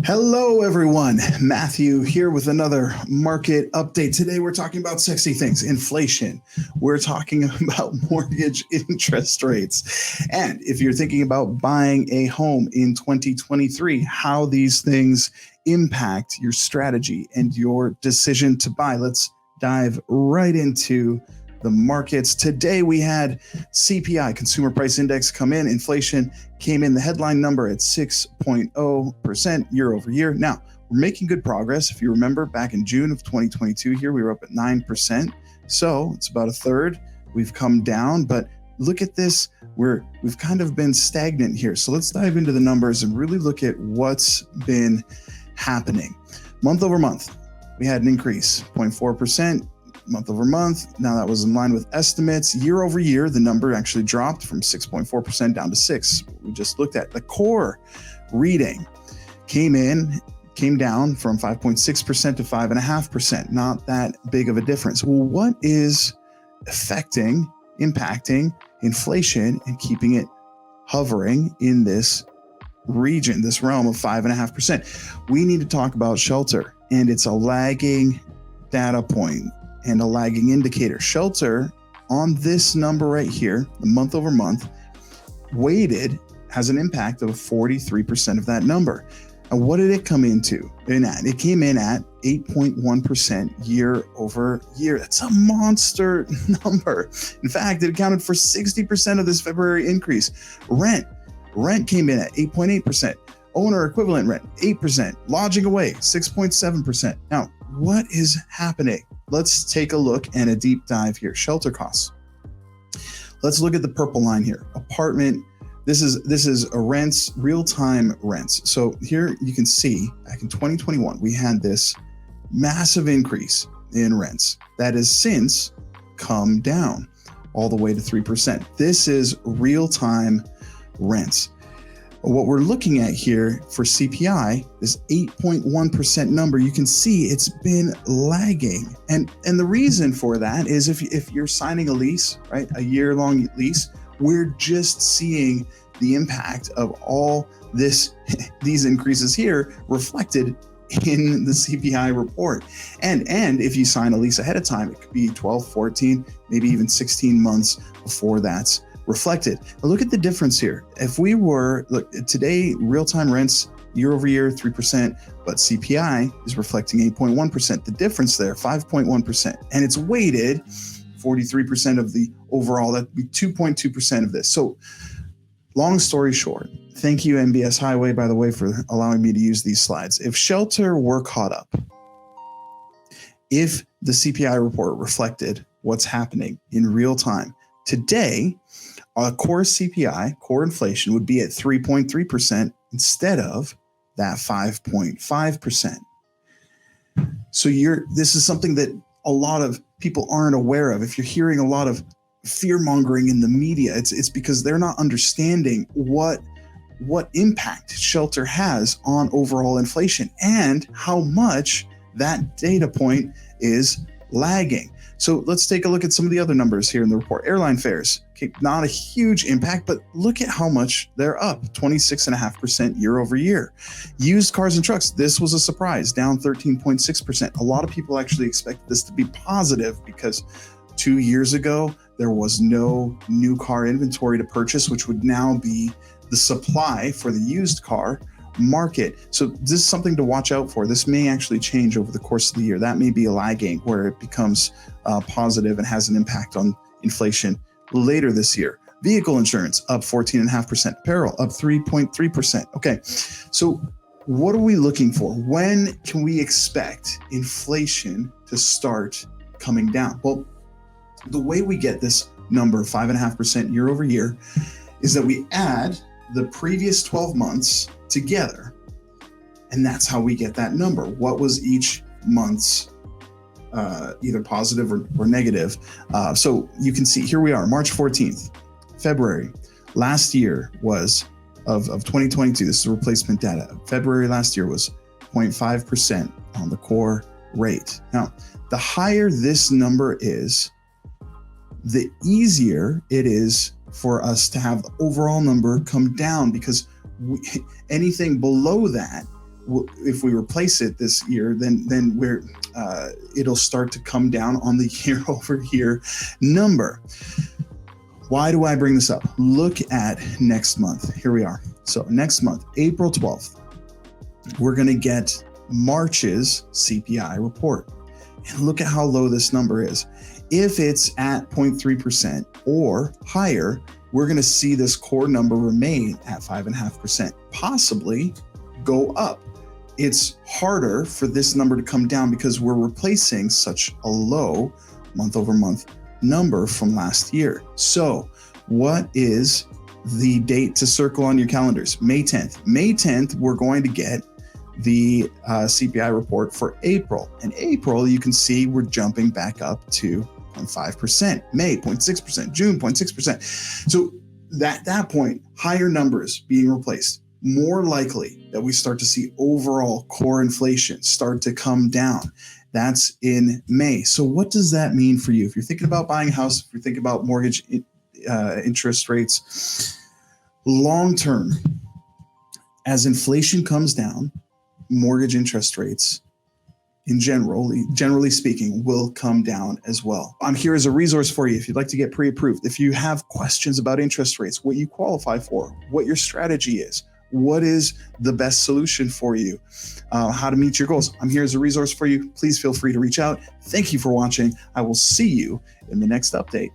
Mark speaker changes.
Speaker 1: Hello, everyone. Matthew here with another market update. Today, we're talking about sexy things, inflation. We're talking about mortgage interest rates. And if you're thinking about buying a home in 2023, how these things impact your strategy and your decision to buy. Let's dive right into the markets. Today, we had CPI, Consumer Price Index, come in. Inflation came in, the headline number at 6.0% year over year. Now, we're making good progress. If you remember, back in June of 2022 here, we were up at 9%. So it's about a third. We've come down, but look at this. We've kind of been stagnant here. So let's dive into the numbers and really look at what's been happening. Month over month, we had an increase, 0.4%. Month over month. Now that was in line with estimates. Year over year, the number actually dropped from 6.4% down to 6%. We just looked at the core reading came down from 5.6% to 5.5%. Not that big of a difference. Well, what is impacting inflation and keeping it hovering in this region, this realm of 5.5%? We need to talk about shelter, and it's a lagging data point and a lagging indicator. Shelter on this number right here, the month over month, weighted has an impact of 43% of that number. And what did it come in at? It came in at 8.1% year over year. That's a monster number. In fact, it accounted for 60% of this February increase. Rent came in at 8.8%. Owner equivalent rent, 8%. Lodging away, 6.7%. Now, what is happening? Let's take a look and a deep dive here. Shelter costs. Let's look at the purple line here. Apartment. This is a rents, real-time rents. So here you can see back in 2021, we had this massive increase in rents that has since come down all the way to 3%. This is real-time rents. What we're looking at here for CPI, this 8.1% number, you can see it's been lagging. And the reason for that is if you're signing a lease, right, a year-long lease, we're just seeing the impact of all these increases here reflected in the CPI report. And if you sign a lease ahead of time, it could be 12, 14, maybe even 16 months before that's reflected. Now look at the difference here. If we were, look, today, real-time rents year over year, 3%, but CPI is reflecting 8.1%. The difference there, 5.1%. And it's weighted 43% of the overall, that'd be 2.2% of this. So long story short, thank you MBS Highway, by the way, for allowing me to use these slides. If shelter were caught up, if the CPI report reflected what's happening in real time, today, core CPI, core inflation, would be at 3.3% instead of that 5.5%. So this is something that a lot of people aren't aware of. If you're hearing a lot of fear mongering in the media, it's because they're not understanding what impact shelter has on overall inflation and how much that data point is lagging. So let's take a look at some of the other numbers here in the report. Airline fares, okay, not a huge impact, but look at how much they're up, 26.5% year over year. Used cars and trucks, this was a surprise, down 13.6%. A lot of people actually expected this to be positive because 2 years ago, there was no new car inventory to purchase, which would now be the supply for the used car market. So this is something to watch out for. This may actually change over the course of the year. That may be a lagging where it becomes positive and has an impact on inflation later this year. Vehicle insurance up 14.5%. Apparel up 3.3%. Okay, so what are we looking for? When can we expect inflation to start coming down? Well, the way we get this number, 5.5% year over year, is that we add the previous 12 months together. And that's how we get that number. What was each month's either positive or negative? So you can see here we are, March 14th, February. Last year was of 2022. This is replacement data. February last year was 0.5% on the core rate. Now, the higher this number is, the easier it is for us to have the overall number come down, because anything below that if we replace it this year, then it'll start to come down on the year over year number. Why do I bring this up? Look at next month. Here we are. So next month, April 12th, we're going to get March's CPI report. And look at how low this number is. If it's at 0.3% or higher, we're going to see this core number remain at 5.5%, possibly go up. It's harder for this number to come down because we're replacing such a low month over month number from last year. So what is the date to circle on your calendars? May 10th. May 10th, we're going to get the CPI report for April. And April, you can see we're jumping back up to 0.5%, May 0.6%, June 0.6%. So that point, higher numbers being replaced, more likely that we start to see overall core inflation start to come down. That's in May. So what does that mean for you? If you're thinking about buying a house, if you're thinking about mortgage interest rates, long term, as inflation comes down, mortgage interest rates generally speaking, will come down as well. I'm here as a resource for you if you'd like to get pre-approved. If you have questions about interest rates, what you qualify for, what your strategy is, what is the best solution for you, how to meet your goals, I'm here as a resource for you. Please feel free to reach out. Thank you for watching. I will see you in the next update.